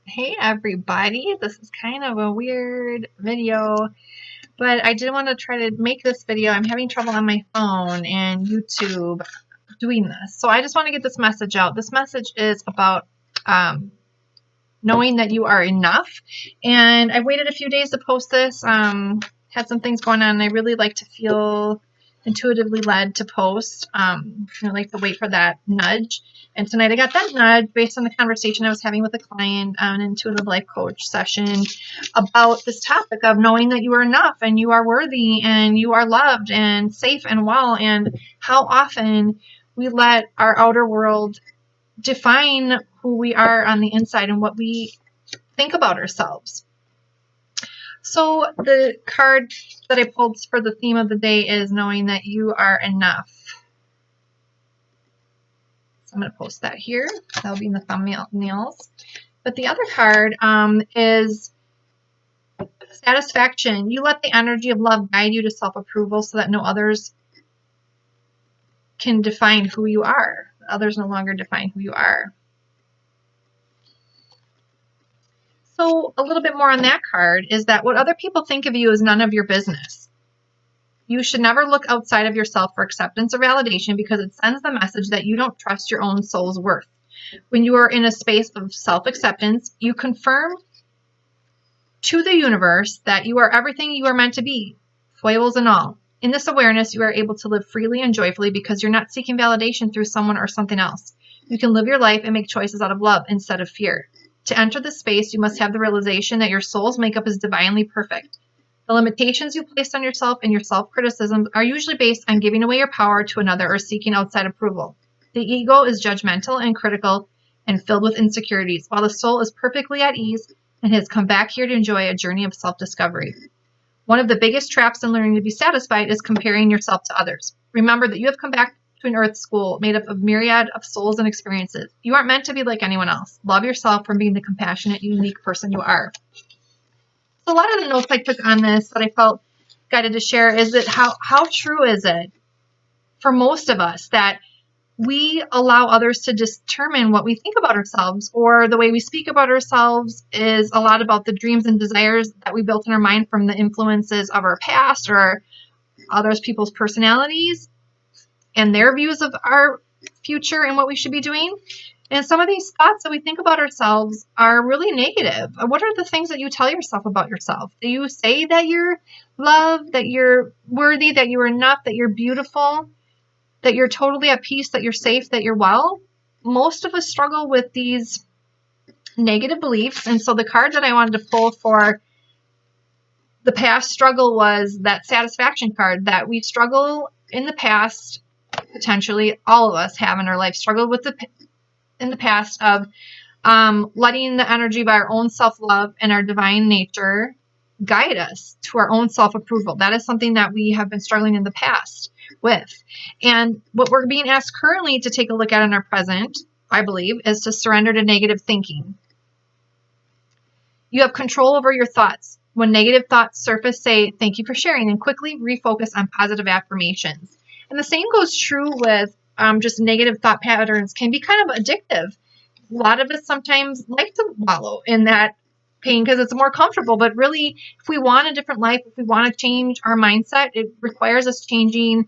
Hey everybody, this is kind of a weird video, but I did want to try to make this video. I'm having trouble on my phone and YouTube doing this. So I just want to get this message out. This message is about knowing that you are enough. And I waited a few days to post this. Had some things going on and I really like to feel intuitively led to post. I like to wait for that nudge. And tonight I got that nudge based on the conversation I was having with a client on an intuitive life coach session about this topic of knowing that you are enough and you are worthy and you are loved and safe and well, and how often we let our outer world define who we are on the inside and what we think about ourselves. So the card that I pulled for the theme of the day is knowing that you are enough. So I'm going to post that here. That'll be in the thumbnails. But the other card is satisfaction. You let the energy of love guide you to self-approval so that no others can define who you are. Others no longer define who you are. So a little bit more on that card is that what other people think of you is none of your business. You should never look outside of yourself for acceptance or validation because it sends the message that you don't trust your own soul's worth. When you are in a space of self-acceptance, you confirm to the universe that you are everything you are meant to be, foibles and all. In this awareness, you are able to live freely and joyfully because you're not seeking validation through someone or something else. You can live your life and make choices out of love instead of fear. To enter this space, you must have the realization that your soul's makeup is divinely perfect. The limitations you place on yourself and your self-criticism are usually based on giving away your power to another or seeking outside approval. The ego is judgmental and critical and filled with insecurities, while the soul is perfectly at ease and has come back here to enjoy a journey of self-discovery. One of the biggest traps in learning to be satisfied is comparing yourself to others. Remember that you have come back to an earth school made up of myriad of souls and experiences. You aren't meant to be like anyone else. Love yourself for being the compassionate, unique person you are. So a lot of the notes I took on this that I felt guided to share is that how true is it for most of us that we allow others to determine what we think about ourselves, or the way we speak about ourselves is a lot about the dreams and desires that we built in our mind from the influences of our past or others people's personalities and their views of our future and what we should be doing. And some of these thoughts that we think about ourselves are really negative. What are the things that you tell yourself about yourself? Do you say that you're loved, that you're worthy, that you're enough, that you're beautiful, that you're totally at peace, that you're safe, that you're well? Most of us struggle with these negative beliefs. And so the card that I wanted to pull for the past struggle was that satisfaction card, that we struggle in the past, potentially all of us have in our life struggled with in the past of letting the energy of our own self-love and our divine nature guide us to our own self-approval. That is something that we have been struggling in the past with. And what we're being asked currently to take a look at in our present, I believe, is to surrender to negative thinking. You have control over your thoughts. When negative thoughts surface, say, "Thank you for sharing," and quickly refocus on positive affirmations. And the same goes true with just negative thought patterns can be kind of addictive. A lot of us sometimes like to wallow in that pain because it's more comfortable. But really, if we want a different life, if we want to change our mindset, it requires us changing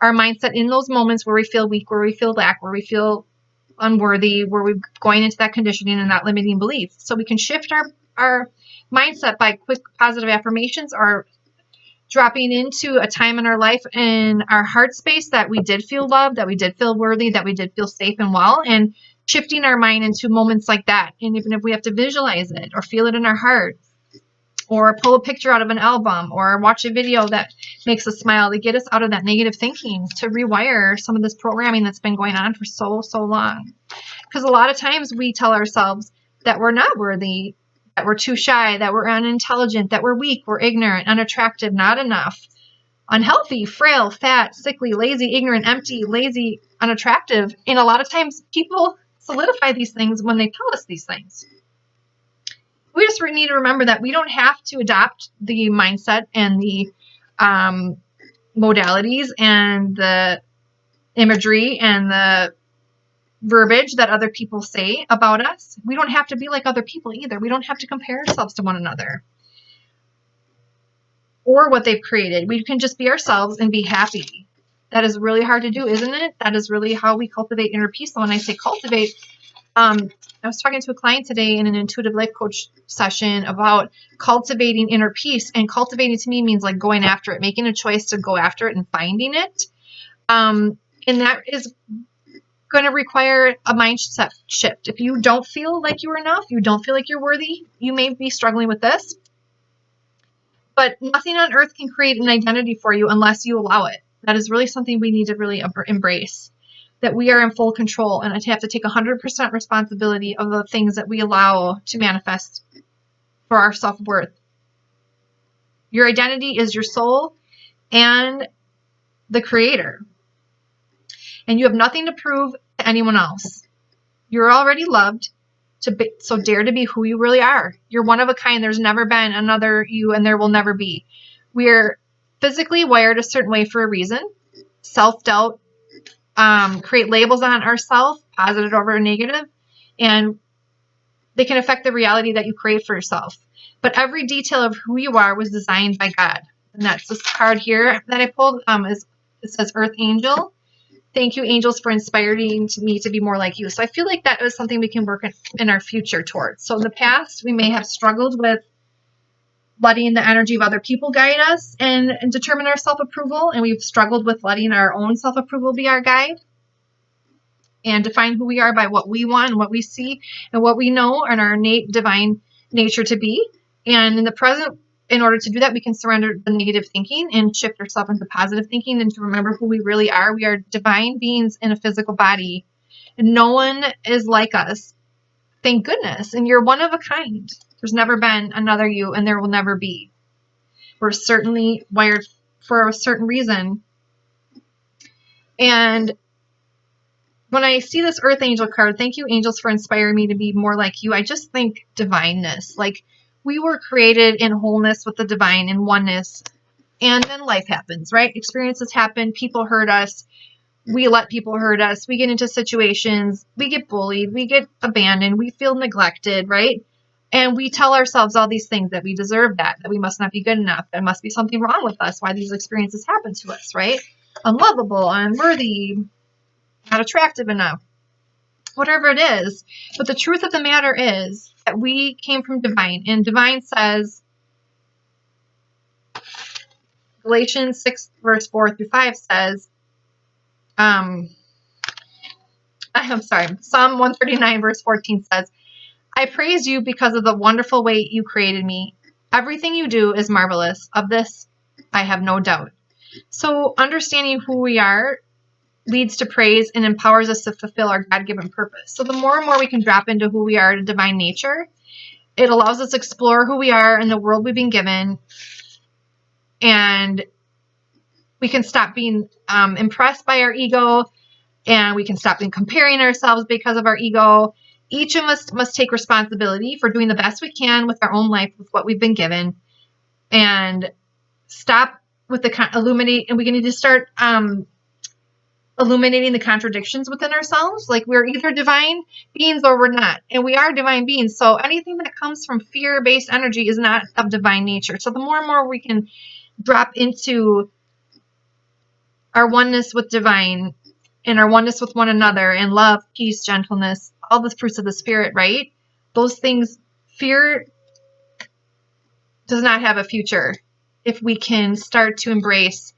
our mindset in those moments where we feel weak, where we feel lack, where we feel unworthy, where we're going into that conditioning and that limiting belief. So we can shift our mindset by quick positive affirmations or dropping into a time in our life in our heart space that we did feel loved, that we did feel worthy, that we did feel safe and well, and shifting our mind into moments like that. And even if we have to visualize it or feel it in our heart, or pull a picture out of an album, or watch a video that makes us smile to get us out of that negative thinking, to rewire some of this programming that's been going on for so long. Because a lot of times we tell ourselves that we're not worthy, that we're too shy, that we're unintelligent, that we're weak, we're ignorant, unattractive, not enough, unhealthy, frail, fat, sickly, lazy, ignorant, empty, lazy, unattractive. And a lot of times people solidify these things when they tell us these things. We just need to remember that we don't have to adopt the mindset and the modalities and the imagery and the verbiage that other people say about us. We don't have to be like other people either. We don't have to compare ourselves to one another or what they've created. We can just be ourselves and be happy. That is really hard to do, isn't it? That is really how we cultivate inner peace. So when I say cultivate, I was talking to a client today in an intuitive life coach session about cultivating inner peace, and cultivating to me means like going after it, making a choice to go after it and finding it. And that is going to require a mindset shift. If you don't feel like you're enough, you don't feel like you're worthy, you may be struggling with this. But nothing on earth can create an identity for you unless you allow it. That is really something we need to really embrace. That we are in full control, and I have to take 100% responsibility of the things that we allow to manifest for our self-worth. Your identity is your soul and the creator. And you have nothing to prove to anyone else. You're already loved, so dare to be who you really are. You're one of a kind. There's never been another you, and there will never be. We're physically wired a certain way for a reason. Self-doubt, create labels on ourselves, positive or negative, and they can affect the reality that you create for yourself. But every detail of who you are was designed by God. And that's this card here that I pulled. It says Earth Angel. Thank you, angels, for inspiring me to be more like you. So I feel like that is something we can work in our future towards. So in the past, we may have struggled with letting the energy of other people guide us and determine our self-approval. And we've struggled with letting our own self-approval be our guide and define who we are by what we want and what we see and what we know and our innate divine nature to be. And in the present, in order to do that, we can surrender the negative thinking and shift ourselves into positive thinking and to remember who we really are. We are divine beings in a physical body. And no one is like us. Thank goodness. And you're one of a kind. There's never been another you, and there will never be. We're certainly wired for a certain reason. And when I see this Earth Angel card, thank you, angels, for inspiring me to be more like you. I just think divineness. Like, we were created in wholeness with the divine and oneness. And then life happens, right? Experiences happen. People hurt us. We let people hurt us. We get into situations. We get bullied. We get abandoned. We feel neglected, right? And we tell ourselves all these things, that we deserve that we must not be good enough. There must be something wrong with us. Why these experiences happen to us, right? Unlovable, unworthy, not attractive enough, whatever it is. But the truth of the matter is that we came from divine, and divine says, Galatians 6 verse 4 through 5 says, Psalm 139 verse 14 says, I praise you because of the wonderful way you created me. Everything you do is marvelous. Of this, I have no doubt. So understanding who we are leads to praise and empowers us to fulfill our God-given purpose. So the more and more we can drop into who we are in divine nature, it allows us to explore who we are in the world we've been given, and we can stop being impressed by our ego, and we can stop comparing ourselves because of our ego. Each of us must take responsibility for doing the best we can with our own life, with what we've been given, and stop with the illuminate. And we need to start illuminating the contradictions within ourselves. Like, we're either divine beings or we're not, and we are divine beings. So anything that comes from fear-based energy is not of divine nature. So the more and more we can drop into our oneness with divine and our oneness with one another, and love, peace, gentleness, all the fruits of the spirit, right? Those things, fear does not have a future if we can start to embrace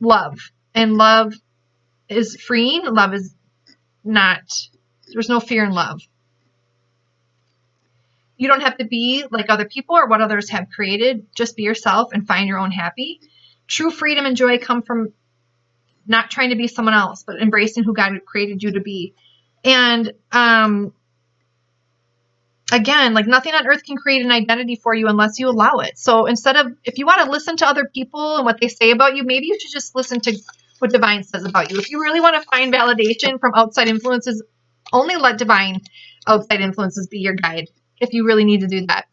love. And love is freeing. Love is not, there's no fear in love. You don't have to be like other people or what others have created. Just be yourself and find your own happy. True freedom and joy come from not trying to be someone else, but embracing who God created you to be. And again, like, nothing on earth can create an identity for you unless you allow it. So instead of, if you want to listen to other people and what they say about you, maybe you should just listen to what divine says about you. If you really want to find validation from outside influences, only let divine outside influences be your guide, if you really need to do that.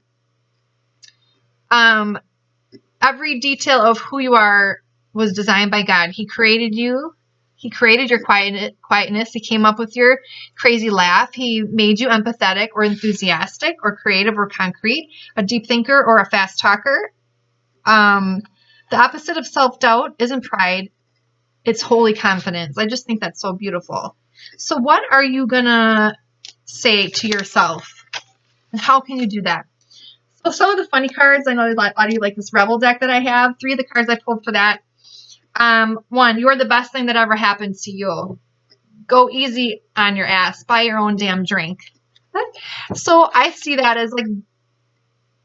Every detail of who you are was designed by God. He created you He created your quietness. He came up with your crazy laugh. He made you empathetic or enthusiastic or creative or concrete, a deep thinker or a fast talker. The opposite of self-doubt isn't pride. It's holy confidence. I just think that's so beautiful. So what are you going to say to yourself? And how can you do that? So some of the funny cards, I know a lot of you like this Rebel deck that I have. 3 of the cards I pulled for that. 1, you are the best thing that ever happened to you. Go easy on your ass. Buy your own damn drink. So I see that as like,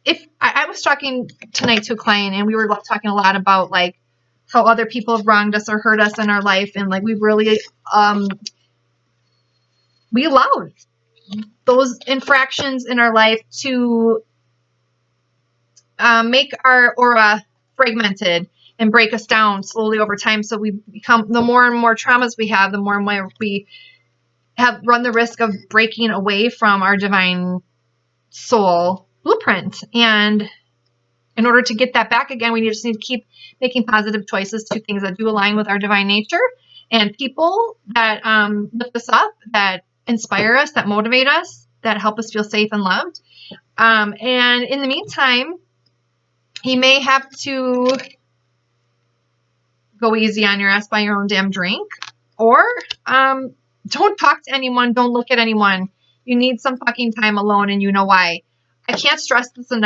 if I was talking tonight to a client and we were talking a lot about like how other people have wronged us or hurt us in our life, and like we really we allowed those infractions in our life to make our aura fragmented and break us down slowly over time. So we become, the more and more traumas we have, the more and more we have run the risk of breaking away from our divine soul blueprint. And in order to get that back again, we just need to keep making positive choices to things that do align with our divine nature, and people that lift us up, that inspire us, that motivate us, that help us feel safe and loved. And in the meantime, he may have to go easy on your ass, buy your own damn drink, or don't talk to anyone, don't look at anyone. You need some fucking time alone, and you know why. I can't stress this enough.